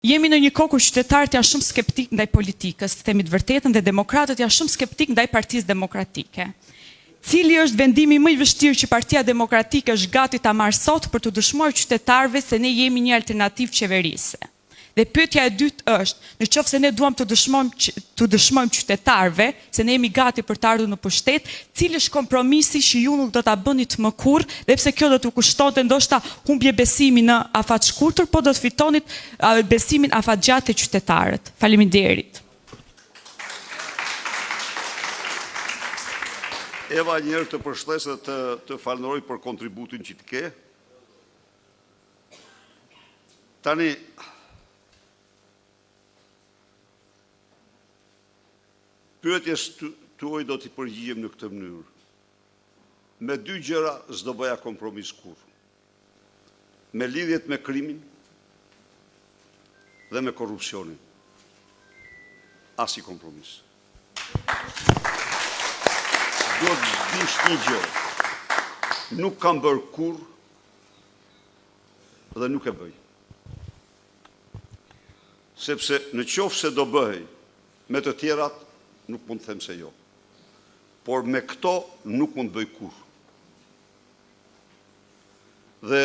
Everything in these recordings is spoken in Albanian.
Jemi në një kohë kur qytetarët janë shumë skeptik ndaj politikës, të themi të vërtetën, dhe demokratët janë shumë skeptik ndaj Partisë Demokratike. Cili është vendimi më i vështirë që Partia Demokratike është gati ta marrë sot për të dëshmuar qytetarëve se ne jemi një alternativë qeverise? Dhe pyetja e dytë është, në qoftë se ne duam të dëshmojmë qytetarëve se ne jemi gati për të ardhur në pushtet, cili është kompromisi që ju nuk do ta bëni të mëkurr, dhe pse kjo do t'ju kushtonte ndoshta humbje besimi në afat shkurtër, po do të fitonit besimin afatgjatë të qytetarët. Faleminderit. Eva, njërë të përshtes dhe të falënderoj për kontributin që të ke. Tani, pyetjes tuaj do t'i përgjigjem në këtë mënyrë. Me dy gjëra s'do bëja kompromis kur. Me lidhjet me krimin dhe me korrupsionin. As i kompromis. Do të dish një gjë. Nuk kam bërë kur dhe nuk e bëj. Sepse në qoftë se do bëj me të tjerat, nuk mund të them se jo. Por me këto nuk mund të bëj kur. Dhe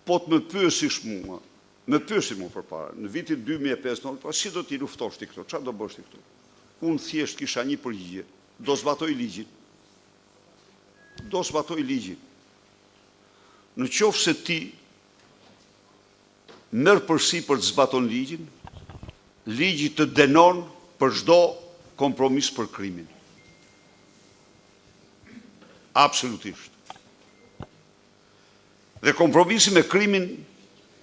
po të më pyesish mua, përpara, në vitin 2005, pa si do t'i luftosh ti këto, çfarë do bësh ti këto? Unë thjesht kisha një përgjigje, do zbatoj ligjin. Do zbatoj ligjin. Në qoftë se ti merr përsipër të zbaton ligjin, ligji të denon për çdo kompromis për krimin. Absolutisht. Dhe kompromisi me krimin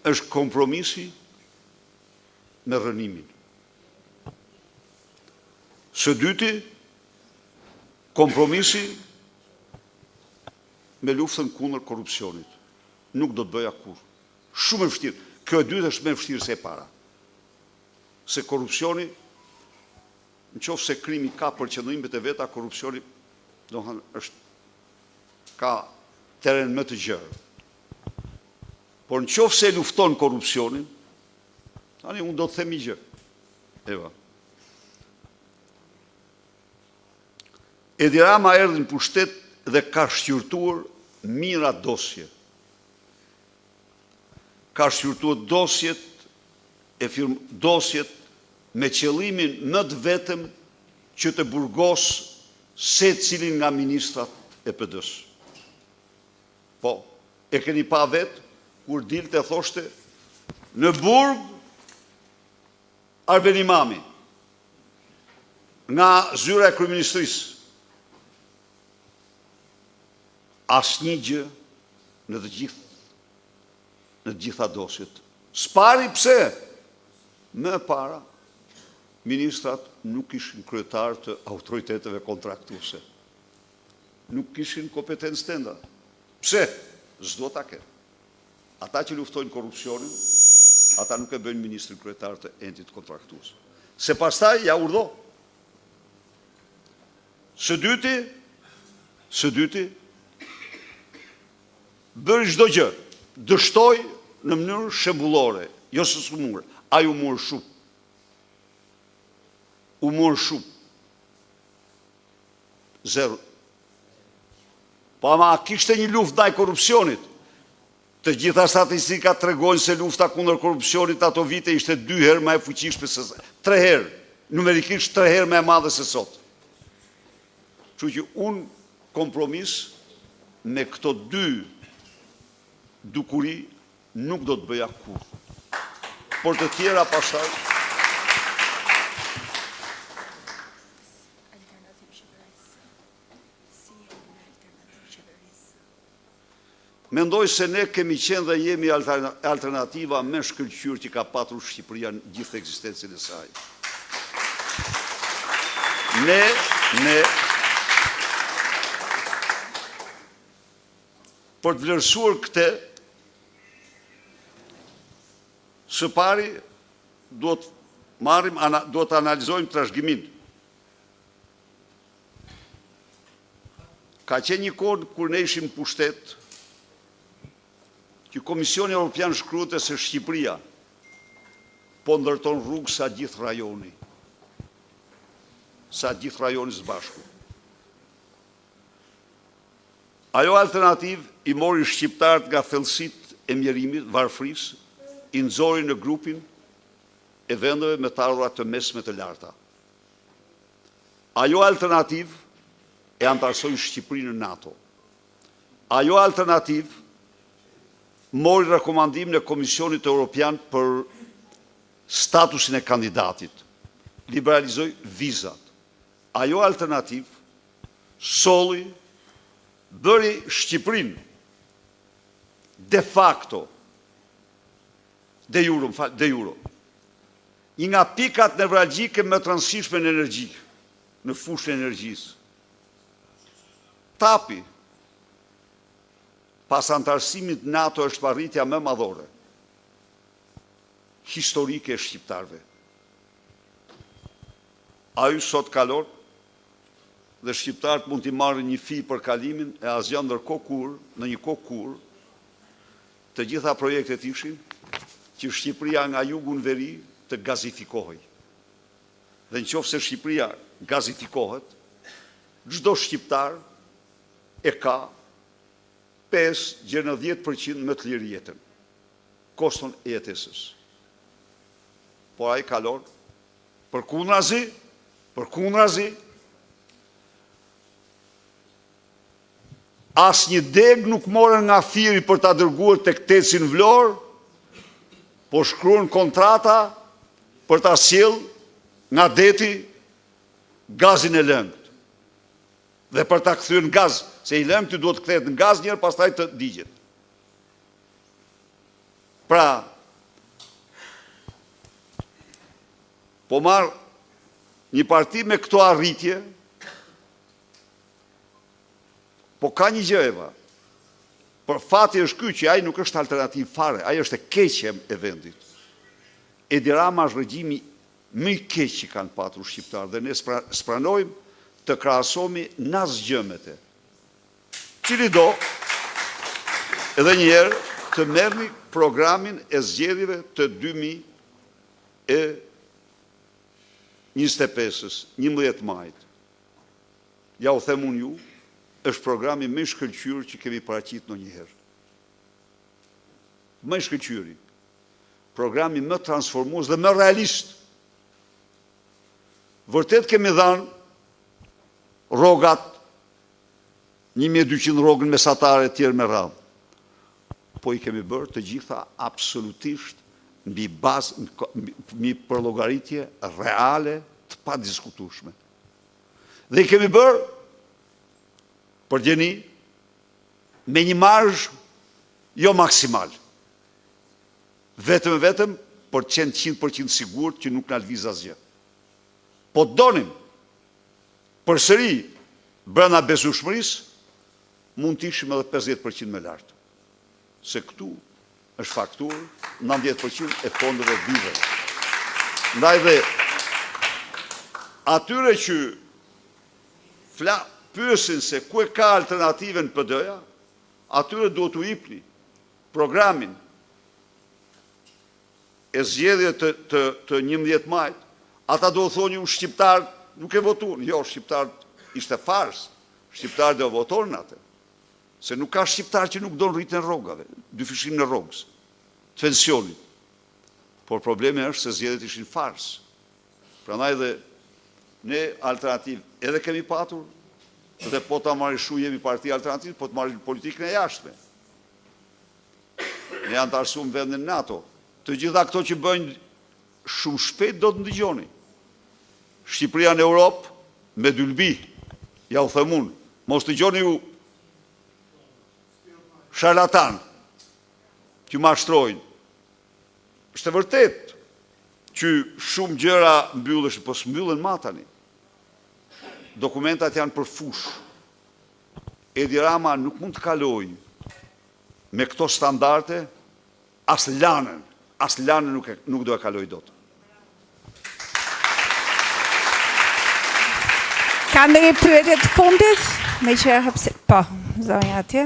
është kompromisi me rënimin. Së dyti, kompromisi me luftën kundër korrupsionit. Nuk do të bëja kur. Shumë e vështirë. Kjo e dytë është më e vështirë se e para. Se korrupsioni, në qoftë se krimi ka për qëllimet e veta, korrupsioni ka teren më të gjerë. Por në qoftë se lufton korrupsionin, tani unë do të them një gjë. Eva. Edi Rama erdhi në pushtet dhe ka shqyrtuar mira dosje. Ka shqyrtuar dosjet me qëllimin më të vetëm që të burgos se cilin nga ministrat e PD-s. Po, e keni pa vetë, kur dilte thoshte, në burg, Arben Imami, nga zyra e kryeministrisë, asnjë gjë në të gjitha dosjet. S'pari pse? Më para, ministrat nuk ishin kryetar të autoriteteve kontraktuese. Nuk kishin kompetencë tenda. Pse? S'do ta kenë. Ata që luftojnë korrupsionin, ata nuk e bëjnë ministrin kryetar të entit kontraktues. Se pastaj ja urdhë. Së dyti, bëri çdo gjë, dështoi në mënyrë shembullore, jo së smur. Ai u mor shumë. Zero. Pa ma kishte një luftë ndaj korrupsionit. Të gjitha statistikat tregojnë se lufta kundër korrupsionit ato vite ishte 2 herë më e fuqishme se 3 herë, numerikisht 3 herë më e madhe se sot. Kështu që unë kompromis me këto 2 dukuri nuk do të bëja kur. Por të tjera pastaj mendoj se ne kemi qenë dhe jemi alternativa me shkëlqyer që ka patur Shqipëria në gjithë ekzistencën e saj. Ne për të vlerësuar këtë, së pari do të analizojmë trashëgimin. Ka qenë një kohë kur ne ishim pushtet, që Komisioni Evropian shkruante se Shqipëria po ndërton rrugë sa gjithë rajoni. Sa gjithë rajoni së bashku. Ajo alternativ i mori shqiptarët nga thellësit e mjerimit, varfris, i nxori në grupin e vendeve me të ardhurat të mesme të larta. Ajo alternativ e antarësoi Shqipërinë në NATO. Ajo alternativ mori rekomandimin e Komisionit Evropian për statusin e kandidatit, liberalizoi vizat. Ajo alternativ solli, bëri Shqipërinë de facto, de juro, një nga pikat nevralgjike më të rëndësishme në energji, në fushën e energjisë. Tapi, pas antarësimit NATO është parritja më madhore, historike e shqiptarve. Ajo sot kalon, dhe shqiptarët mund t'i marrë një fi për kalimin e asgjë ndërkohë kur, në një kohë kur, të gjitha projektet ishin që Shqipëria nga jugu në veri të gazifikohej. Dhe në qoftë se Shqipëria gazifikohet, çdo shqiptar e ka 5-10% më të lirë jetën, koston e jetesës. Por ai kalon, përkundrazi, as një deg nuk morën nga Firi për ta dërguar tek Teci në Vlorë, po shkruan kontrata për ta sjell nga deti gazin e lëngët. Dhe për ta kthyer në gaz, se i lëngët duhet të kthehet në gaz njëherë, pastaj të digjet. Pra, po marr një parti me këto arritje, po ka një gjë eva. Për fati është ky që ai nuk është alternativë fare, ai është e keqja e vendit. Edi Rama është regjimi më i keq që kanë patur shqiptarë dhe ne spranojmë të krahasohemi në asgjë me të. Cili do, edhe një herë, të merrni programin e zgjedhjeve të 2025-s, 11 majit. Ja u them unë ju, është programi më i shkëlqyer që kemi paraqitur ndonjëherë. Më i shkëlqyeri. Programi më transformues dhe më realist. Vërtet kemi dhënë rrogat 1200 rrogën mesatare të tjerë me radhë. Po i kemi bërë të gjitha absolutisht mbi bazë, mbi përllogaritje reale të padiskutueshme. Dhe i kemi bërë për gjeni, me një marzh jo maksimal. Vetëm për 100% sigurt që nuk na lëviz asgjë. Po donim përsëri brenda besueshmërisë, mund të ishim edhe 50% më lart. Se këtu është fakturë 90% e fondeve vive. Ndaj dhe atyre që pyesin se ku e ka alternativën PD-ja, atyre duhet u jepni programin e zgjedhjeve të 11 majit. Ata do të thonë ju shqiptar nuk e votuan. Jo, shqiptar ishte fars. Shqiptar do votonin atë. Se nuk ka shqiptar që nuk do rritën rrogave, dyfishim në rrogës, të pensionit. Por problemi është se zgjedhjet ishin fars. Prandaj dhe ne alternativë edhe kemi patur, dhe po ta marrishu jemi parti alternativë, po të marrim politikën e jashtme. Ne antarësuam vendin NATO. Të gjitha këto që bëjnë shumë shpejt do të ndëgjoni. Shqipëria në Europë me dylbi, ja u them unë, mos dëgjoni ju sharlatan që mashtrojnë. Është e vërtet që shumë gjëra mbyllesh, po s'mbyllen matani. Dokumentat janë për fush. Edi Rama nuk mund të kalojë me këto standarde as lanën nuk do e kaloj dot. Ka ndonjë pyetje të fundit? Me që po, zonja atje.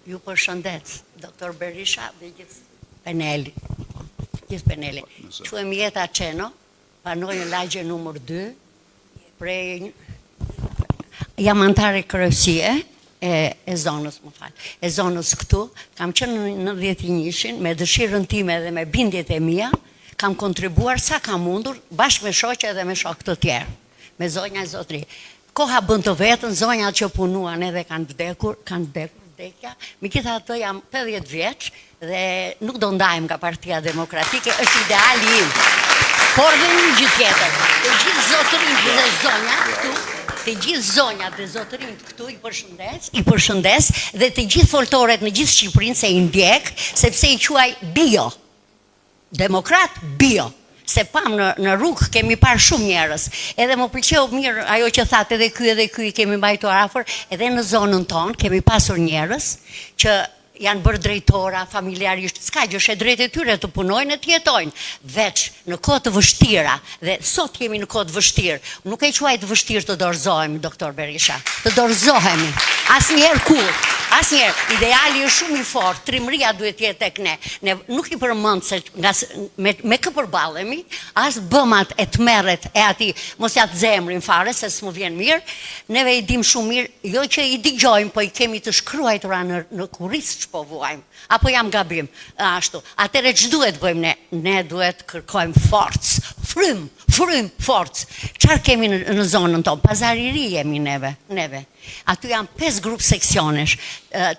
Ju përshëndet, doktor Berisha dhe gjithë paneli. gjithë panelin. Quhem Jeta Çeno, panoj në lagje numër 2, prej jam antare kryesie e zonës, më fal. E zonës këtu, kam qenë në 91-shin me dëshirën time dhe me bindjet e mia, kam kontribuar sa kam mundur bashkë me shoqe dhe me shokë të tjerë, me zonja e zotëri. Koha bën të vetën, zonjat që punuan edhe kanë vdekur vdekja. Megjithatë jam 80 vjeç dhe nuk do ndajmë nga Partia Demokratike, është ideali im. Por dhe një gjë tjetër, të gjithë zotërinjt dhe zonjat këtu, të gjithë zonjat dhe zotërinjt këtu i përshëndes dhe të gjithë foltorët në gjithë Shqipërinë se i ndjek, sepse i quaj bio. Demokrat bio. Se pam në rrugë kemi parë shumë njerëz. Edhe më pëlqeu mirë ajo që thatë edhe ky i kemi mbajtur afër, edhe në zonën tonë kemi pasur njerëz që janë bërë drejtora, familjarisht, s'ka gjë, është e drejtë e tyre të punojnë e të jetojnë, veç në kohë të vështira, dhe sot jemi në kohë të vështirë, nuk e quaj të vështirë të dorëzohemi, doktor Berisha, të dorëzohemi, asnjëherë kur, asnjëherë, ideali është shumë i fortë, trimëria duhet jetë tek ne nuk i përmend se me kë përballemi, as bëmat e tmerret e atij, mos ja të zemrin fare se s'mu vjen mirë, neve i dim shumë mirë, jo që i dëgjojmë, po i kemi të shkruajtura në kurriz po vuajmë, apo jam gabim, ashtu. Atëre që duhet bëjmë ne? Ne duhet kërkojmë forcë, frym, forcë. Çfarë kemi në zonën tonë? Pazariri jemi neve. Aty janë 5 grup seksionesh.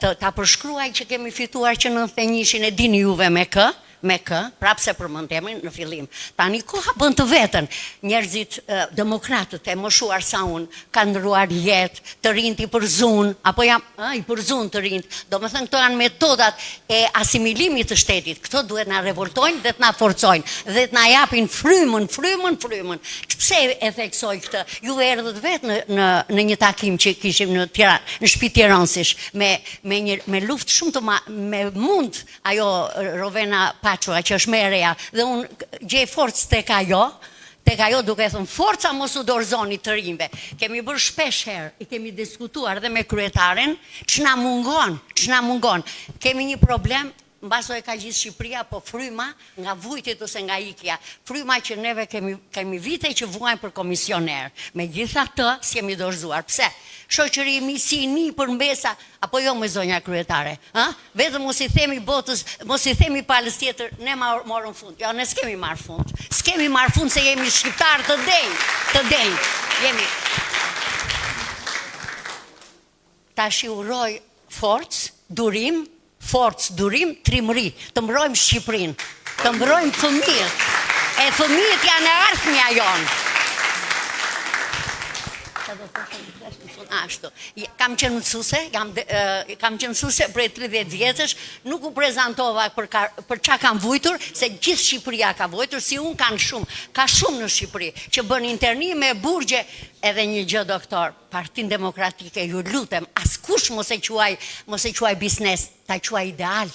Ta përshkruaj që kemi fituar që 91-shin e dini juve me kë, prapë se përmendemi në fillim. Tani koha bën të vetën. Njerëzit demokratët e moshuar sa unë kanë ndruar jetë, të rinjt i përzun, apo i përzun të rinjt. Domethënë këto janë metodat e asimilimit të shtetit. Këto duhet na revoltojnë dhe të na forcojnë dhe të na japin frymën. Pse e theksoj këtë? Ju erdhët vetë në një takim që kishim në shtëpi Tiranësish me luftë shumë të me mund ajo Rovena Paçua që është më e reja dhe unë gjej forcë tek ajo duke thënë forca mos u dorëzoni të rinjve. Kemi bërë shpesh herë, i kemi diskutuar dhe me kryetarin, ç'na mungon. Kemi një problem, mbaso e ka gjithë Shqipëria, po fryma nga vujtit ose nga ikja. Fryma që neve kemi vite që vuajmë për komisioner. Megjithatë, s'jemi dorëzuar. Pse? Shoqëri misini për mbesa, apo jo me zonja kryetare. Vetëm mos i themi botës, mos i themi palës tjetër, ne morëm fund. Jo, ne s'kemi marrë fund. S'kemi marrë fund se jemi shqiptarë të denjë. Jemi. Tash i uroj forcë, durim, trimëri, të mbrojmë Shqipërinë, të mbrojmë fëmijët, e fëmijët janë e ardhmja jonë. Ashtu. Kam qenë mësuese prej 30 vjetësh, nuk u prezantova për çka kam vujtur, se gjithë Shqipëria ka vujtur, si unë ka shumë në Shqipëri, që bën internime, burgje, edhe një gjë doktor, Partinë Demokratike, ju lutem, askush mos e quaj biznes, ta quaj ideal.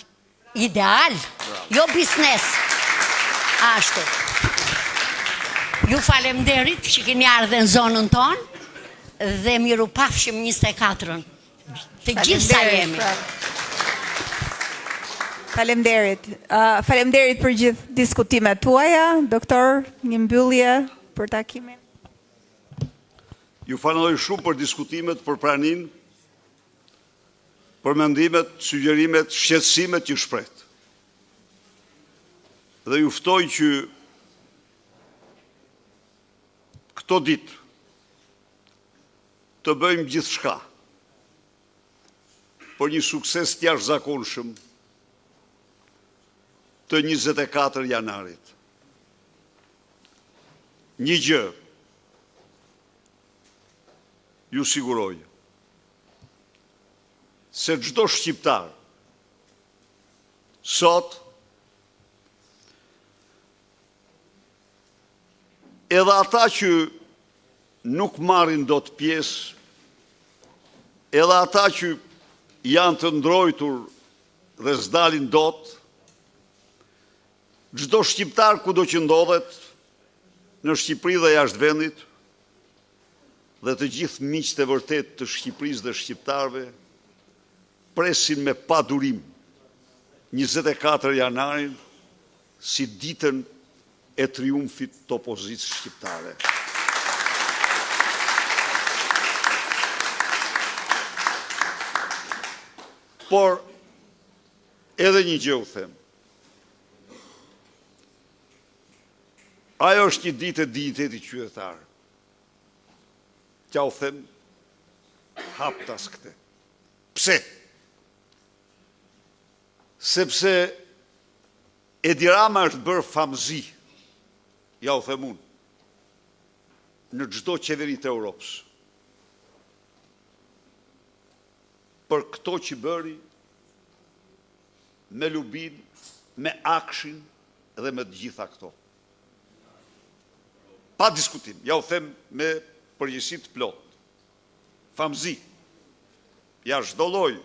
Ideal, jo biznes. Ashtu. Ju falemnderit që keni ardhur në zonën tonë, dhe miru pafshim 24-ën. Të gjithë sa jemi. Faleminderit. Faleminderit për gjithë diskutimet tuaja. Doktor, një mbyllje për takimin. Ju falenderoj shumë për diskutimet, për praninë, për mendimet, sugjerimet, shqetësimet që shprehët. Dhe ju ftoj që këto ditë të bëjmë gjithë shka për një sukses të jashtëzakonshëm të 24 janarit. Një gjë ju siguroj se çdo shqiptar sot edhe ata që nuk marrin dot pjesë, edhe ata që janë të ndrojtur dhe s'dalin dot, çdo shqiptar kudo që ndodhet në Shqipëri dhe jashtë vendit, dhe të gjithë miqtë e vërtet të Shqipërisë dhe shqiptarëve, presin me padurim 24 janarin si ditën e triumfit të opozitës shqiptare. Por, edhe një gjë u them. Ajo është një ditë e dignitetit qytetar. Tja u them, haptas këte. Pse? Sepse Edi Rama është bërë famëzi, ja u them unë, në çdo qeveri të Europës. Për këto që bëri, me Lubin, me Akshin dhe me të gjitha këto. Pa diskutim, ja u them me përgjësi të plot. Famëzi, ja çdo lloj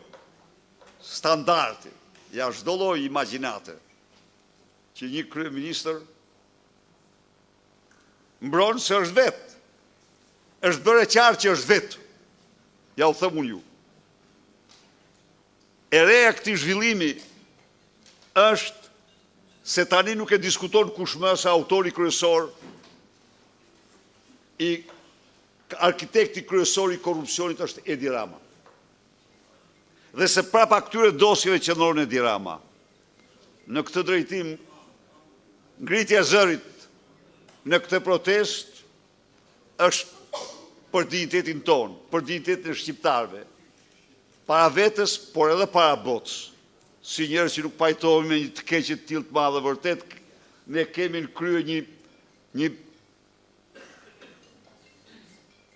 standardi, ja çdo lloj imagjinate, që një kryeministër mbron se është vetë. Është bërë e qartë që është vetë. Ja u them unë ju. E reja këtij zhvillimi është se tani nuk e diskuton kush më se autori kryesor i arkitekti kryesor i korrupsionit është Edi Rama. Dhe se prapa këtyre dosjeve qëndron Edi Rama. Në këtë drejtim, ngritja e zërit në këtë protest është për dignitetin tonë, për dignitetin e shqiptarëve, para vetës, por edhe para botës. Si njerëz që nuk pajtohemi me një të keqe të tillë të madhe, vërtet ne kemi në krye një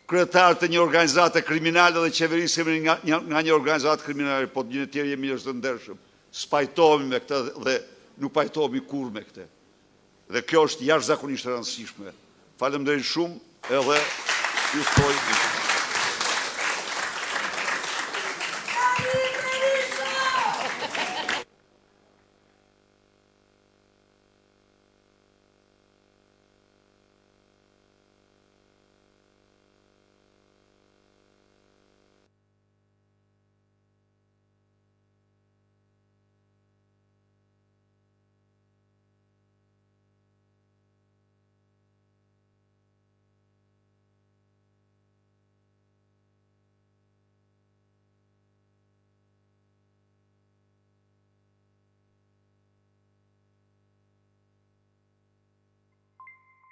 kryetar të një organizate kriminale dhe qeverisemi nga një organizatë kriminale, po një tjerë jemi njerëz të ndershëm. S'pajtohemi me këtë dhe nuk pajtohemi kurrë me këtë. Dhe kjo është jashtëzakonisht e rëndësishme. Faleminderit shumë edhe ju ftoj.